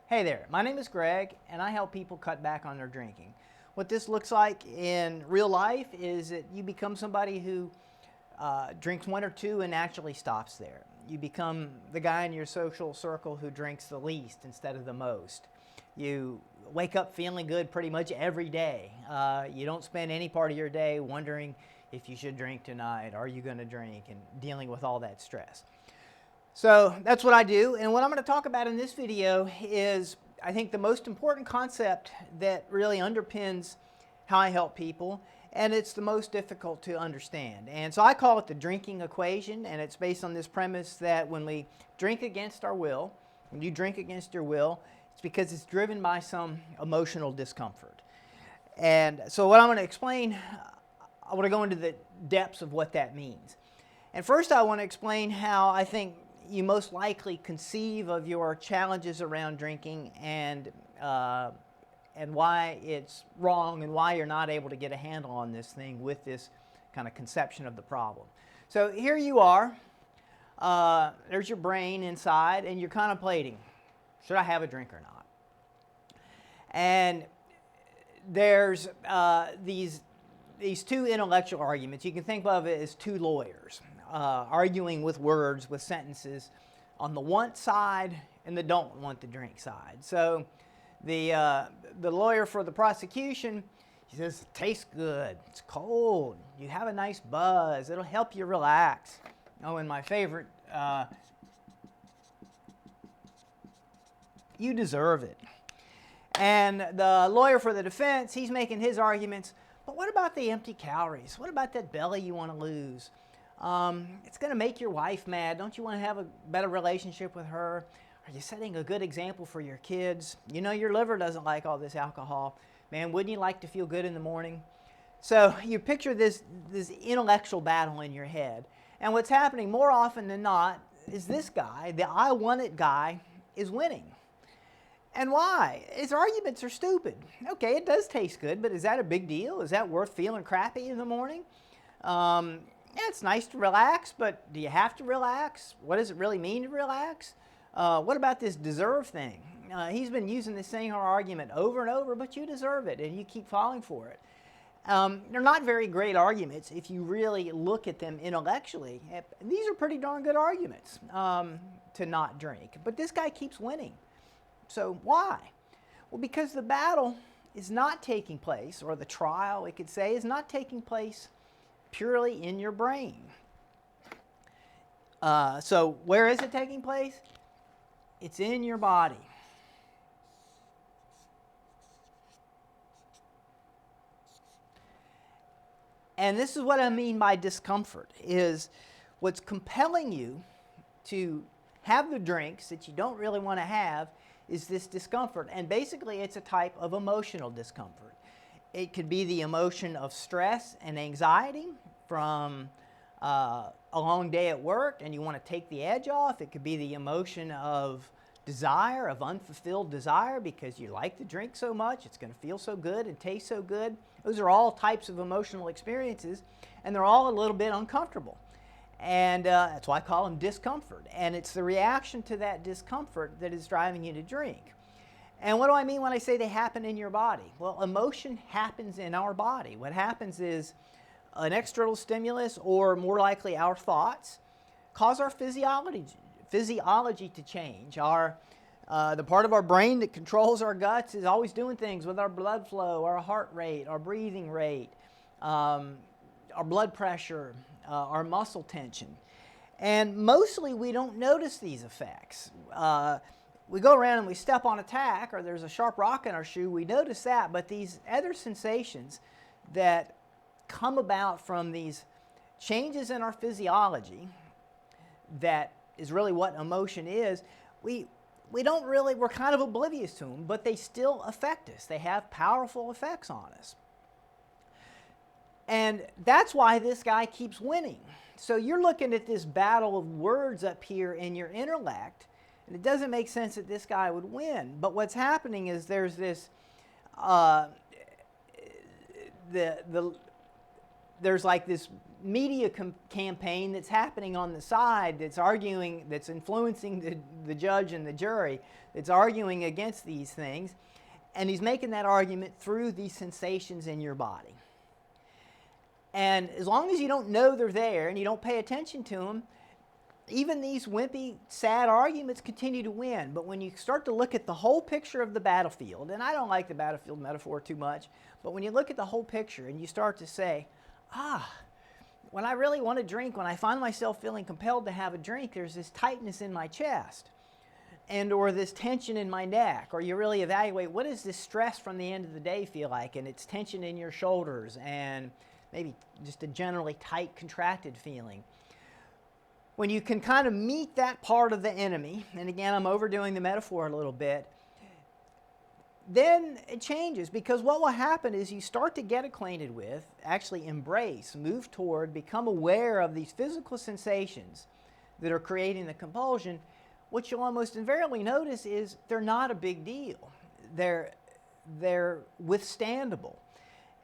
Hey there, my name is Greg and I help people cut back on their drinking. What this looks like in real life is that you become somebody who drinks one or two and naturally stops there. You become the guy in your social circle who drinks the least instead of the most. You wake up feeling good pretty much every day. You don't spend any part of your day wondering if you should drink tonight, are you going to drink, and dealing with all that stress. So that's what I do, and what I'm going to talk about in this video is, I think, the most important concept that really underpins how I help people, and it's the most difficult to understand. And so I call it the drinking equation, and it's based on this premise that when we drink against our will, when you drink against your will, it's because it's driven by some emotional discomfort. And so what I'm going to explain, I want to go into the depths of what that means. And first I want to explain how I think you most likely conceive of your challenges around drinking and why it's wrong and why you're not able to get a handle on this thing with this kind of conception of the problem. So here you are, there's your brain inside, and you're contemplating, should I have a drink or not? And there's these two intellectual arguments. You can think of it as two lawyers arguing with words, with sentences, on the want side and the don't want to drink side. So the lawyer for the prosecution, he says, it tastes good, it's cold, you have a nice buzz, it'll help you relax. Oh, and my favorite, you deserve it. And the lawyer for the defense, he's making his arguments, but what about the empty calories? What about that belly you want to lose? It's going to make your wife mad. Don't you want to have a better relationship with her? Are you setting a good example for your kids? You know your liver doesn't like all this alcohol. Man, wouldn't you like to feel good in the morning? So you picture this intellectual battle in your head. And what's happening more often than not is this guy, the I want it guy, is winning. And why? His arguments are stupid. Okay, it does taste good, but is that a big deal? Is that worth feeling crappy in the morning? Yeah, it's nice to relax, but do you have to relax? What does it really mean to relax? What about this deserve thing? He's been using the same argument over and over, but you deserve it, and you keep falling for it. They're not very great arguments if you really look at them intellectually. These are pretty darn good arguments to not drink, but this guy keeps winning. So why? Well, because the battle is not taking place, or the trial, we could say, is not taking place purely in your brain. So where is it taking place? It's in your body. And this is what I mean by discomfort, is what's compelling you to have the drinks that you don't really want to have is this discomfort. And basically it's a type of emotional discomfort. It could be the emotion of stress and anxiety from a long day at work and you want to take the edge off. It could be the emotion of desire, of unfulfilled desire, because you like the drink so much, it's going to feel so good and taste so good. Those are all types of emotional experiences, and they're all a little bit uncomfortable. And that's why I call them discomfort. And it's the reaction to that discomfort that is driving you to drink. And what do I mean when I say they happen in your body? Well, emotion happens in our body. What happens is an external stimulus, or more likely our thoughts, cause our physiology to change. The part of our brain that controls our guts is always doing things with our blood flow, our heart rate, our breathing rate, our blood pressure, our muscle tension. And mostly we don't notice these effects. We go around and we step on a tack, or there's a sharp rock in our shoe, we notice that, but these other sensations that come about from these changes in our physiology, that is really what emotion is, we're kind of oblivious to them, but they still affect us. They have powerful effects on us. And that's why this guy keeps winning. So you're looking at this battle of words up here in your intellect, and it doesn't make sense that this guy would win. But what's happening is there's this, there's like this media campaign that's happening on the side that's arguing, that's influencing the judge and the jury, that's arguing against these things, and he's making that argument through these sensations in your body. And as long as you don't know they're there and you don't pay attention to them, even these wimpy, sad arguments continue to win. But when you start to look at the whole picture of the battlefield, and I don't like the battlefield metaphor too much, but when you look at the whole picture and you start to say, when I really want to drink, when I find myself feeling compelled to have a drink, there's this tightness in my chest and or this tension in my neck, or you really evaluate what does this stress from the end of the day feel like, and it's tension in your shoulders and maybe just a generally tight, contracted feeling. When you can kind of meet that part of the enemy, and again, I'm overdoing the metaphor a little bit, then it changes, because what will happen is you start to get acquainted with, actually embrace, move toward, become aware of these physical sensations that are creating the compulsion. What you'll almost invariably notice is they're not a big deal. They're withstandable.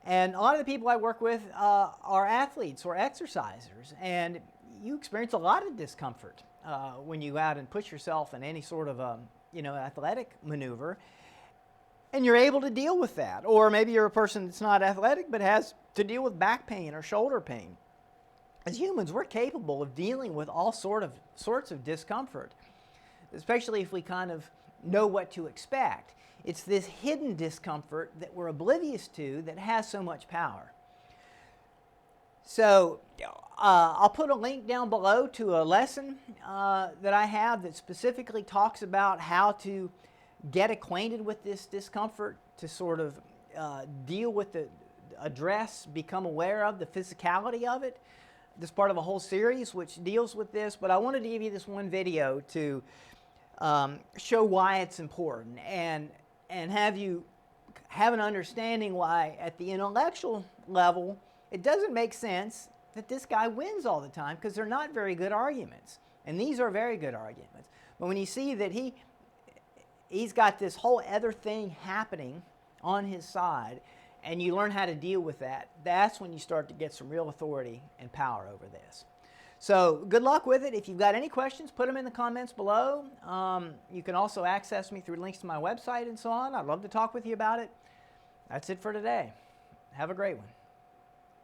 And a lot of the people I work with are athletes or exercisers, and you experience a lot of discomfort when you go out and push yourself in any sort of athletic maneuver, and you're able to deal with that. Or maybe you're a person that's not athletic but has to deal with back pain or shoulder pain. As humans, we're capable of dealing with all sorts of discomfort, especially if we kind of know what to expect. It's this hidden discomfort that we're oblivious to that has so much power. So I'll put a link down below to a lesson that I have that specifically talks about how to get acquainted with this discomfort, to sort of deal with address, become aware of the physicality of it. This is part of a whole series which deals with this, but I wanted to give you this one video to show why it's important and have you have an understanding why at the intellectual level it doesn't make sense that this guy wins all the time, because they're not very good arguments. And these are very good arguments. But when you see that he's got this whole other thing happening on his side, and you learn how to deal with that, that's when you start to get some real authority and power over this. So good luck with it. If you've got any questions, put them in the comments below. You can also access me through links to my website and so on. I'd love to talk with you about it. That's it for today. Have a great one.